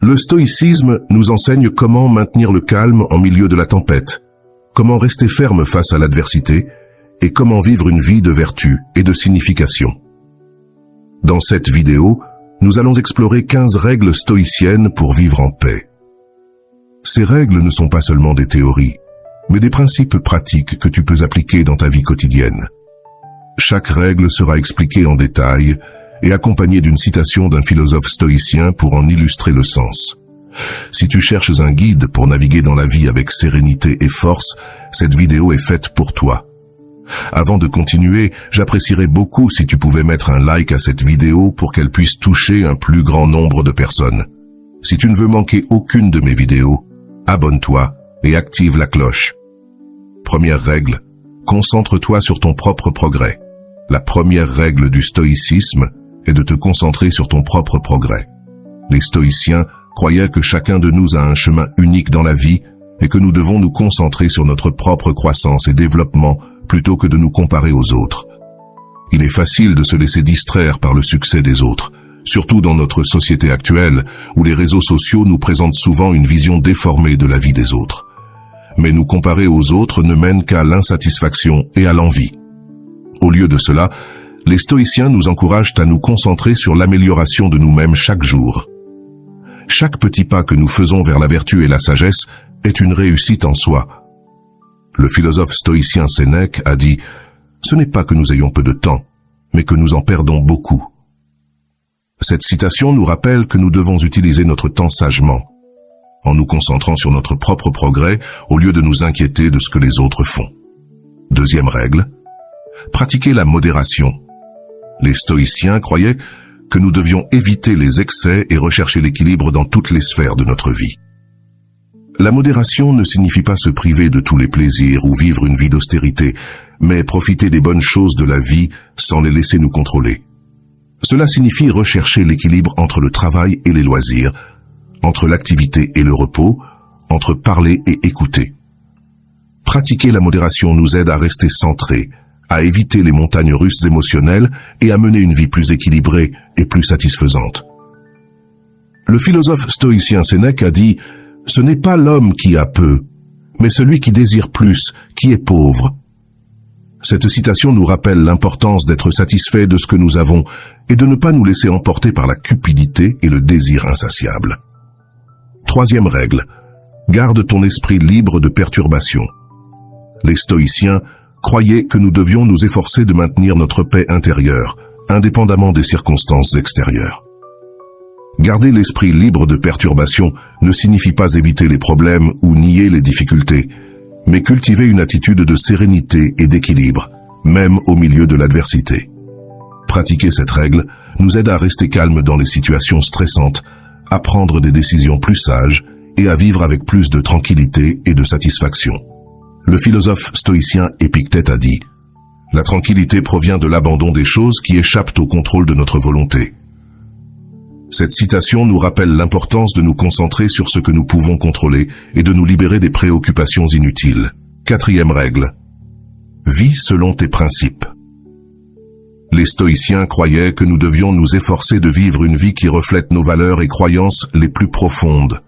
Le stoïcisme nous enseigne comment maintenir le calme en milieu de la tempête, comment rester ferme face à l'adversité et comment vivre une vie de vertu et de signification. Dans cette vidéo, nous allons explorer 15 règles stoïciennes pour vivre en paix. Ces règles ne sont pas seulement des théories, mais des principes pratiques que tu peux appliquer dans ta vie quotidienne. Chaque règle sera expliquée en détail et accompagnée d'une citation d'un philosophe stoïcien pour en illustrer le sens. Si tu cherches un guide pour naviguer dans la vie avec sérénité et force, cette vidéo est faite pour toi. Avant de continuer, j'apprécierais beaucoup si tu pouvais mettre un like à cette vidéo pour qu'elle puisse toucher un plus grand nombre de personnes. Si tu ne veux manquer aucune de mes vidéos, abonne-toi et active la cloche. Première règle, concentre-toi sur ton propre progrès. La première règle du stoïcisme est de te concentrer sur ton propre progrès. Les stoïciens croyaient que chacun de nous a un chemin unique dans la vie et que nous devons nous concentrer sur notre propre croissance et développement plutôt que de nous comparer aux autres. Il est facile de se laisser distraire par le succès des autres, surtout dans notre société actuelle où les réseaux sociaux nous présentent souvent une vision déformée de la vie des autres. Mais nous comparer aux autres ne mène qu'à l'insatisfaction et à l'envie. Au lieu de cela, les stoïciens nous encouragent à nous concentrer sur l'amélioration de nous-mêmes chaque jour. Chaque petit pas que nous faisons vers la vertu et la sagesse est une réussite en soi. Le philosophe stoïcien Sénèque a dit « Ce n'est pas que nous ayons peu de temps, mais que nous en perdons beaucoup ». Cette citation nous rappelle que nous devons utiliser notre temps sagement, en nous concentrant sur notre propre progrès au lieu de nous inquiéter de ce que les autres font. Deuxième règle, pratiquer la modération. Les stoïciens croyaient que nous devions éviter les excès et rechercher l'équilibre dans toutes les sphères de notre vie. La modération ne signifie pas se priver de tous les plaisirs ou vivre une vie d'austérité, mais profiter des bonnes choses de la vie sans les laisser nous contrôler. Cela signifie rechercher l'équilibre entre le travail et les loisirs, entre l'activité et le repos, entre parler et écouter. Pratiquer la modération nous aide à rester centrés, à éviter les montagnes russes émotionnelles et à mener une vie plus équilibrée et plus satisfaisante. Le philosophe stoïcien Sénèque a dit « Ce n'est pas l'homme qui a peu, mais celui qui désire plus, qui est pauvre ». Cette citation nous rappelle l'importance d'être satisfait de ce que nous avons et de ne pas nous laisser emporter par la cupidité et le désir insatiable. Troisième règle, garde ton esprit libre de perturbations. Les stoïciens croyaient que nous devions nous efforcer de maintenir notre paix intérieure, indépendamment des circonstances extérieures. Garder l'esprit libre de perturbations ne signifie pas éviter les problèmes ou nier les difficultés, mais cultiver une attitude de sérénité et d'équilibre, même au milieu de l'adversité. Pratiquer cette règle nous aide à rester calme dans les situations stressantes, à prendre des décisions plus sages et à vivre avec plus de tranquillité et de satisfaction. Le philosophe stoïcien Épictète a dit « La tranquillité provient de l'abandon des choses qui échappent au contrôle de notre volonté ». Cette citation nous rappelle l'importance de nous concentrer sur ce que nous pouvons contrôler et de nous libérer des préoccupations inutiles. Quatrième règle. Vis selon tes principes. Les stoïciens croyaient que nous devions nous efforcer de vivre une vie qui reflète nos valeurs et croyances les plus profondes.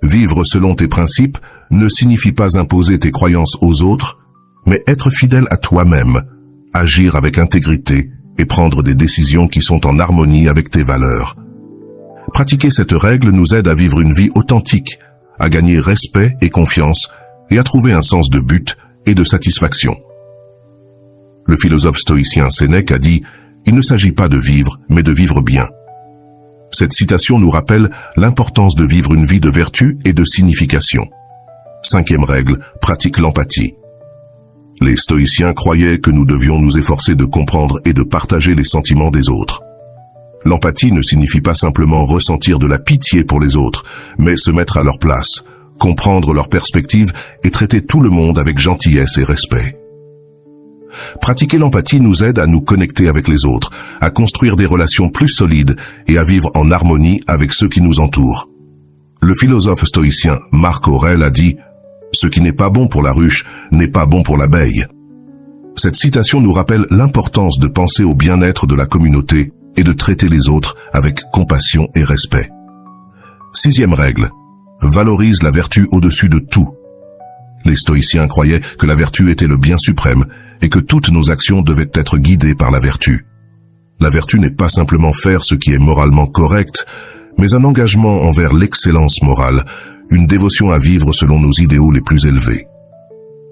Vivre selon tes principes ne signifie pas imposer tes croyances aux autres, mais être fidèle à toi-même, agir avec intégrité et prendre des décisions qui sont en harmonie avec tes valeurs. Pratiquer cette règle nous aide à vivre une vie authentique, à gagner respect et confiance et à trouver un sens de but et de satisfaction. Le philosophe stoïcien Sénèque a dit « Il ne s'agit pas de vivre, mais de vivre bien ». Cette citation nous rappelle l'importance de vivre une vie de vertu et de signification. Cinquième règle, pratique l'empathie. Les stoïciens croyaient que nous devions nous efforcer de comprendre et de partager les sentiments des autres. L'empathie ne signifie pas simplement ressentir de la pitié pour les autres, mais se mettre à leur place, comprendre leur perspective et traiter tout le monde avec gentillesse et respect. Pratiquer l'empathie nous aide à nous connecter avec les autres, à construire des relations plus solides et à vivre en harmonie avec ceux qui nous entourent. Le philosophe stoïcien Marc Aurèle a dit « Ce qui n'est pas bon pour la ruche n'est pas bon pour l'abeille ». Cette citation nous rappelle l'importance de penser au bien-être de la communauté et de traiter les autres avec compassion et respect. Sixième règle. Valorise la vertu au-dessus de tout. Les stoïciens croyaient que la vertu était le bien suprême et que toutes nos actions devaient être guidées par la vertu. La vertu n'est pas simplement faire ce qui est moralement correct, mais un engagement envers l'excellence morale, une dévotion à vivre selon nos idéaux les plus élevés.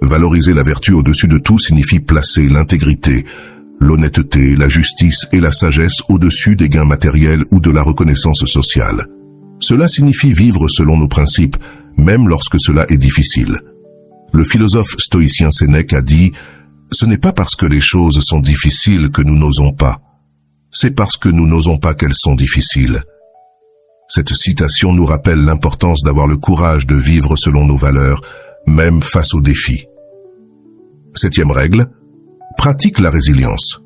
Valoriser la vertu au-dessus de tout signifie placer l'intégrité, l'honnêteté, la justice et la sagesse au-dessus des gains matériels ou de la reconnaissance sociale. Cela signifie vivre selon nos principes, même lorsque cela est difficile. Le philosophe stoïcien Sénèque a dit « Ce n'est pas parce que les choses sont difficiles que nous n'osons pas. C'est parce que nous n'osons pas qu'elles sont difficiles. » Cette citation nous rappelle l'importance d'avoir le courage de vivre selon nos valeurs, même face aux défis. Septième règle, pratique la résilience.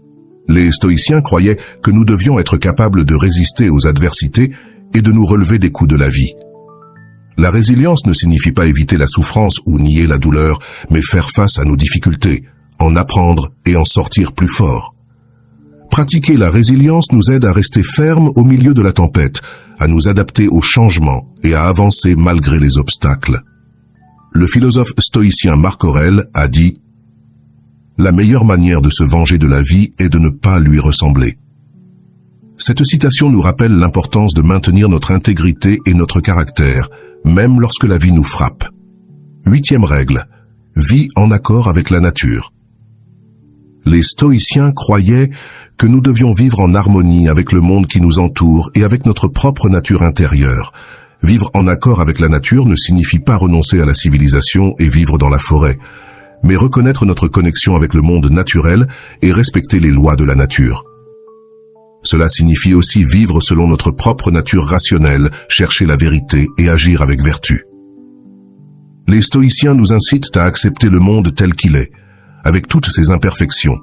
Les stoïciens croyaient que nous devions être capables de résister aux adversités et de nous relever des coups de la vie. La résilience ne signifie pas éviter la souffrance ou nier la douleur, mais faire face à nos difficultés, en apprendre et en sortir plus fort. Pratiquer la résilience nous aide à rester fermes au milieu de la tempête, à nous adapter aux changements et à avancer malgré les obstacles. Le philosophe stoïcien Marc Aurèle a dit « La meilleure manière de se venger de la vie est de ne pas lui ressembler. » Cette citation nous rappelle l'importance de maintenir notre intégrité et notre caractère, même lorsque la vie nous frappe. Huitième règle, vis en accord avec la nature. Les stoïciens croyaient que nous devions vivre en harmonie avec le monde qui nous entoure et avec notre propre nature intérieure. Vivre en accord avec la nature ne signifie pas renoncer à la civilisation et vivre dans la forêt, mais reconnaître notre connexion avec le monde naturel et respecter les lois de la nature. Cela signifie aussi vivre selon notre propre nature rationnelle, chercher la vérité et agir avec vertu. Les stoïciens nous incitent à accepter le monde tel qu'il est, avec toutes ses imperfections,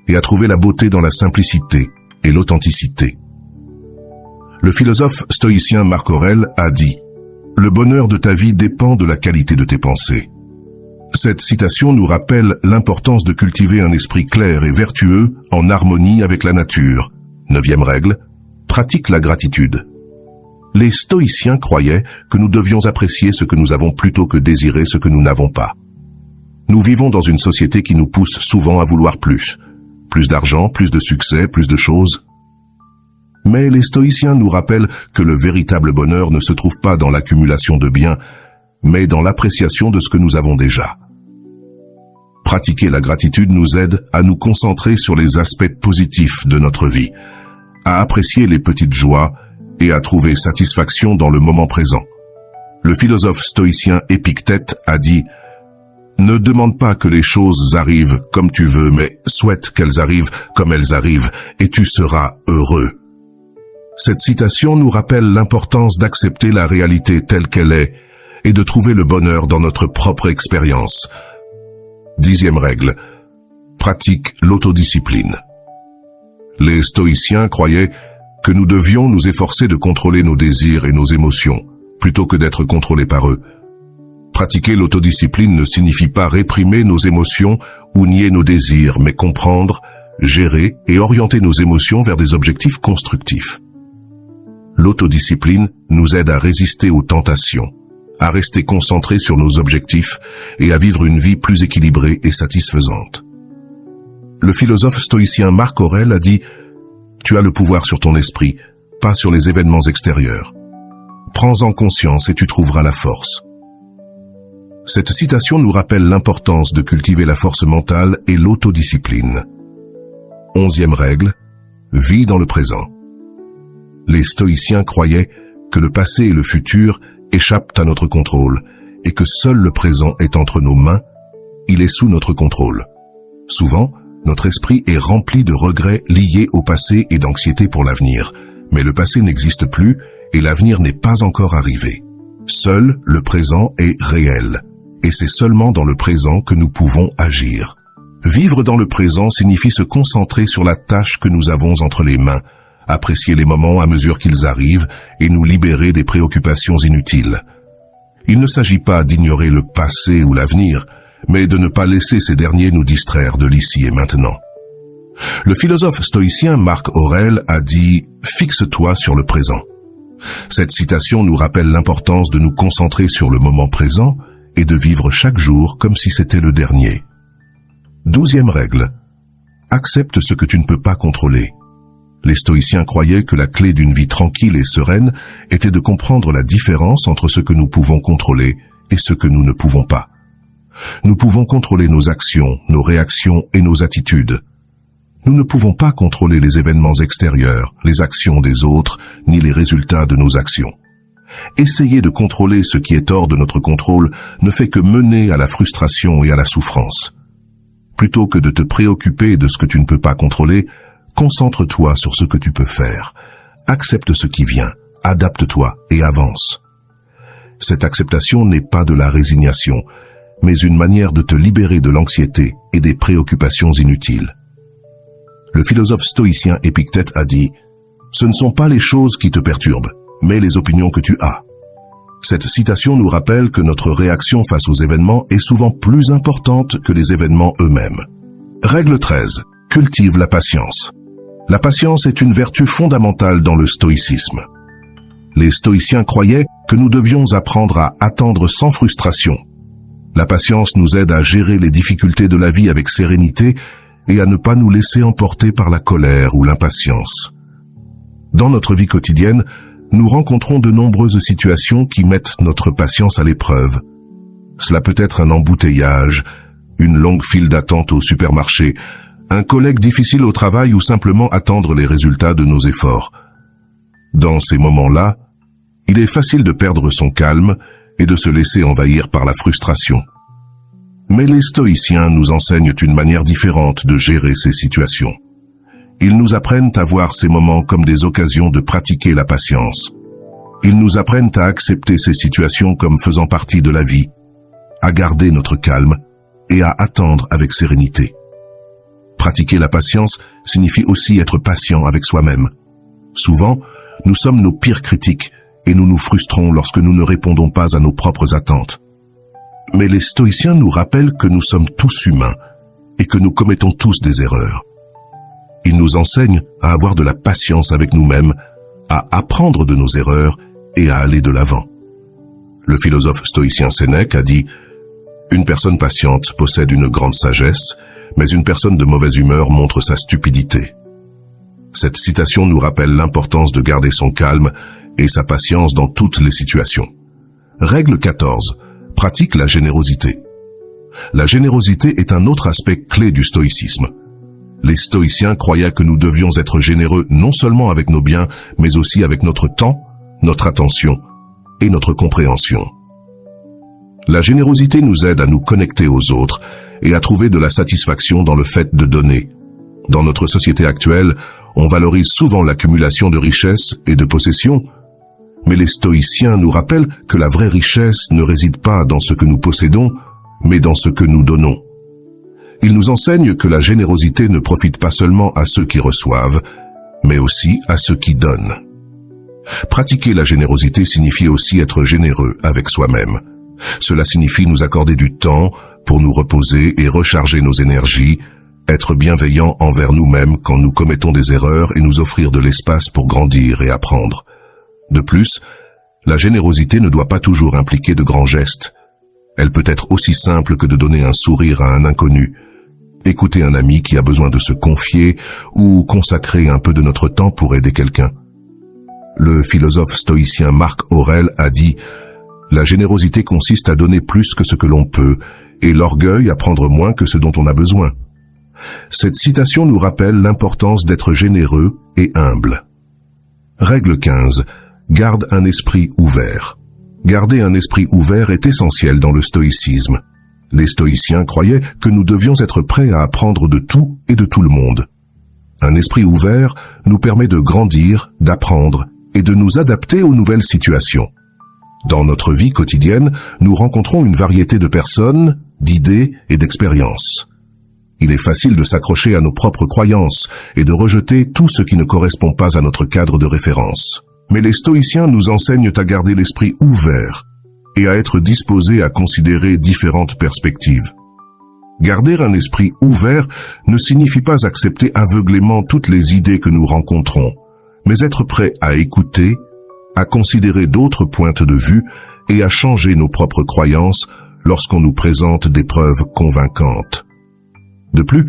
et à trouver la beauté dans la simplicité et l'authenticité. Le philosophe stoïcien Marc Aurèle a dit « Le bonheur de ta vie dépend de la qualité de tes pensées ». Cette citation nous rappelle l'importance de cultiver un esprit clair et vertueux en harmonie avec la nature. Neuvième règle, pratique la gratitude. Les stoïciens croyaient que nous devions apprécier ce que nous avons plutôt que désirer ce que nous n'avons pas. Nous vivons dans une société qui nous pousse souvent à vouloir plus. Plus d'argent, plus de succès, plus de choses. Mais les stoïciens nous rappellent que le véritable bonheur ne se trouve pas dans l'accumulation de biens, mais dans l'appréciation de ce que nous avons déjà. Pratiquer la gratitude nous aide à nous concentrer sur les aspects positifs de notre vie, à apprécier les petites joies et à trouver satisfaction dans le moment présent. Le philosophe stoïcien Épictète a dit « Ne demande pas que les choses arrivent comme tu veux, mais souhaite qu'elles arrivent comme elles arrivent, et tu seras heureux. » Cette citation nous rappelle l'importance d'accepter la réalité telle qu'elle est et de trouver le bonheur dans notre propre expérience. Dixième règle, pratique l'autodiscipline. Les stoïciens croyaient que nous devions nous efforcer de contrôler nos désirs et nos émotions, plutôt que d'être contrôlés par eux. Pratiquer l'autodiscipline ne signifie pas réprimer nos émotions ou nier nos désirs, mais comprendre, gérer et orienter nos émotions vers des objectifs constructifs. L'autodiscipline nous aide à résister aux tentations, à rester concentrés sur nos objectifs et à vivre une vie plus équilibrée et satisfaisante. Le philosophe stoïcien Marc Aurèle a dit « Tu as le pouvoir sur ton esprit, pas sur les événements extérieurs. Prends-en conscience et tu trouveras la force. » Cette citation nous rappelle l'importance de cultiver la force mentale et l'autodiscipline. Onzième règle, vis dans le présent. Les stoïciens croyaient que le passé et le futur échappent à notre contrôle et que seul le présent est entre nos mains, il est sous notre contrôle. Souvent, notre esprit est rempli de regrets liés au passé et d'anxiété pour l'avenir, mais le passé n'existe plus et l'avenir n'est pas encore arrivé. Seul le présent est réel, et c'est seulement dans le présent que nous pouvons agir. Vivre dans le présent signifie se concentrer sur la tâche que nous avons entre les mains, apprécier les moments à mesure qu'ils arrivent et nous libérer des préoccupations inutiles. Il ne s'agit pas d'ignorer le passé ou l'avenir, mais de ne pas laisser ces derniers nous distraire de l'ici et maintenant. Le philosophe stoïcien Marc Aurèle a dit « Fixe-toi sur le présent. Cette citation nous rappelle l'importance de nous concentrer sur le moment présent et de vivre chaque jour comme si c'était le dernier. 12e règle. Accepte ce que tu ne peux pas contrôler. Les stoïciens croyaient que la clé d'une vie tranquille et sereine était de comprendre la différence entre ce que nous pouvons contrôler et ce que nous ne pouvons pas. Nous pouvons contrôler nos actions, nos réactions et nos attitudes. Nous ne pouvons pas contrôler les événements extérieurs, les actions des autres, ni les résultats de nos actions. Essayer de contrôler ce qui est hors de notre contrôle ne fait que mener à la frustration et à la souffrance. Plutôt que de te préoccuper de ce que tu ne peux pas contrôler, concentre-toi sur ce que tu peux faire. Accepte ce qui vient, adapte-toi et avance. Cette acceptation n'est pas de la résignation, mais une manière de te libérer de l'anxiété et des préoccupations inutiles. Le philosophe stoïcien Épictète a dit « Ce ne sont pas les choses qui te perturbent, mais les opinions que tu as. » Cette citation nous rappelle que notre réaction face aux événements est souvent plus importante que les événements eux-mêmes. Règle 13. Cultive la patience. La patience est une vertu fondamentale dans le stoïcisme. Les stoïciens croyaient que nous devions apprendre à attendre sans frustration. La patience nous aide à gérer les difficultés de la vie avec sérénité et à ne pas nous laisser emporter par la colère ou l'impatience. Dans notre vie quotidienne, nous rencontrons de nombreuses situations qui mettent notre patience à l'épreuve. Cela peut être un embouteillage, une longue file d'attente au supermarché, un collègue difficile au travail ou simplement attendre les résultats de nos efforts. Dans ces moments-là, il est facile de perdre son calme et de se laisser envahir par la frustration. Mais les stoïciens nous enseignent une manière différente de gérer ces situations. Ils nous apprennent à voir ces moments comme des occasions de pratiquer la patience. Ils nous apprennent à accepter ces situations comme faisant partie de la vie, à garder notre calme et à attendre avec sérénité. Pratiquer la patience signifie aussi être patient avec soi-même. Souvent, nous sommes nos pires critiques et nous nous frustrons lorsque nous ne répondons pas à nos propres attentes. Mais les stoïciens nous rappellent que nous sommes tous humains et que nous commettons tous des erreurs. Ils nous enseignent à avoir de la patience avec nous-mêmes, à apprendre de nos erreurs et à aller de l'avant. Le philosophe stoïcien Sénèque a dit « Une personne patiente possède une grande sagesse, mais une personne de mauvaise humeur montre sa stupidité. » Cette citation nous rappelle l'importance de garder son calme et sa patience dans toutes les situations. Règle 14. Pratique la générosité. La générosité est un autre aspect clé du stoïcisme. Les stoïciens croyaient que nous devions être généreux non seulement avec nos biens, mais aussi avec notre temps, notre attention et notre compréhension. La générosité nous aide à nous connecter aux autres et à trouver de la satisfaction dans le fait de donner. Dans notre société actuelle, on valorise souvent l'accumulation de richesses et de possessions, mais les stoïciens nous rappellent que la vraie richesse ne réside pas dans ce que nous possédons, mais dans ce que nous donnons. Ils nous enseignent que la générosité ne profite pas seulement à ceux qui reçoivent, mais aussi à ceux qui donnent. Pratiquer la générosité signifie aussi être généreux avec soi-même. Cela signifie nous accorder du temps pour nous reposer et recharger nos énergies, être bienveillants envers nous-mêmes quand nous commettons des erreurs et nous offrir de l'espace pour grandir et apprendre. De plus, la générosité ne doit pas toujours impliquer de grands gestes. Elle peut être aussi simple que de donner un sourire à un inconnu, écouter un ami qui a besoin de se confier ou consacrer un peu de notre temps pour aider quelqu'un. Le philosophe stoïcien Marc Aurèle a dit « La générosité consiste à donner plus que ce que l'on peut et l'orgueil à prendre moins que ce dont on a besoin. » Cette citation nous rappelle l'importance d'être généreux et humble. Règle 15. Garde un esprit ouvert. Garder un esprit ouvert est essentiel dans le stoïcisme. Les stoïciens croyaient que nous devions être prêts à apprendre de tout et de tout le monde. Un esprit ouvert nous permet de grandir, d'apprendre et de nous adapter aux nouvelles situations. Dans notre vie quotidienne, nous rencontrons une variété de personnes, d'idées et d'expériences. Il est facile de s'accrocher à nos propres croyances et de rejeter tout ce qui ne correspond pas à notre cadre de référence. Mais les stoïciens nous enseignent à garder l'esprit ouvert et à être disposés à considérer différentes perspectives. Garder un esprit ouvert ne signifie pas accepter aveuglément toutes les idées que nous rencontrons, mais être prêt à écouter, à considérer d'autres points de vue et à changer nos propres croyances lorsqu'on nous présente des preuves convaincantes. De plus,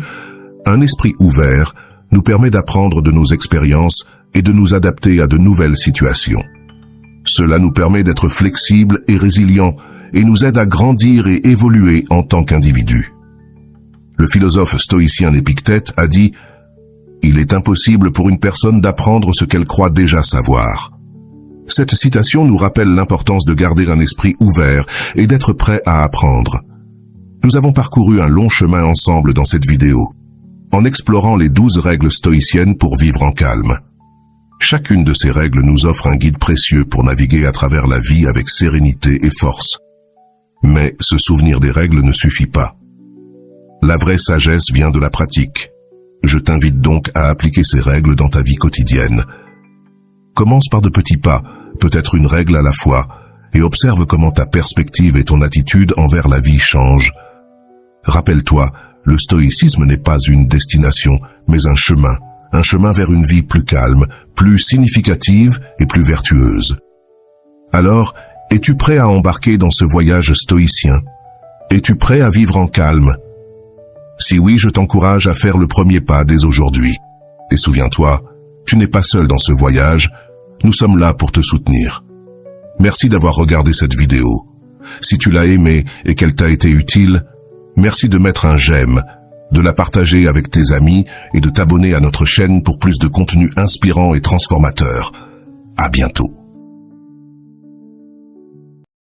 un esprit ouvert nous permet d'apprendre de nos expériences et de nous adapter à de nouvelles situations. Cela nous permet d'être flexibles et résilients et nous aide à grandir et évoluer en tant qu'individus. Le philosophe stoïcien Épictète a dit « Il est impossible pour une personne d'apprendre ce qu'elle croit déjà savoir ». Cette citation nous rappelle l'importance de garder un esprit ouvert et d'être prêt à apprendre. Nous avons parcouru un long chemin ensemble dans cette vidéo, en explorant les 12 règles stoïciennes pour vivre en calme. Chacune de ces règles nous offre un guide précieux pour naviguer à travers la vie avec sérénité et force. Mais se souvenir des règles ne suffit pas. La vraie sagesse vient de la pratique. Je t'invite donc à appliquer ces règles dans ta vie quotidienne. Commence par de petits pas, peut-être une règle à la fois, et observe comment ta perspective et ton attitude envers la vie changent. Rappelle-toi, le stoïcisme n'est pas une destination, mais un chemin vers une vie plus calme, plus significative et plus vertueuse. Alors, es-tu prêt à embarquer dans ce voyage stoïcien? Es-tu prêt à vivre en calme? Si oui, je t'encourage à faire le premier pas dès aujourd'hui. Et souviens-toi, tu n'es pas seul dans ce voyage, nous sommes là pour te soutenir. Merci d'avoir regardé cette vidéo. Si tu l'as aimée et qu'elle t'a été utile, merci de mettre un j'aime, de la partager avec tes amis et de t'abonner à notre chaîne pour plus de contenu inspirant et transformateur. À bientôt.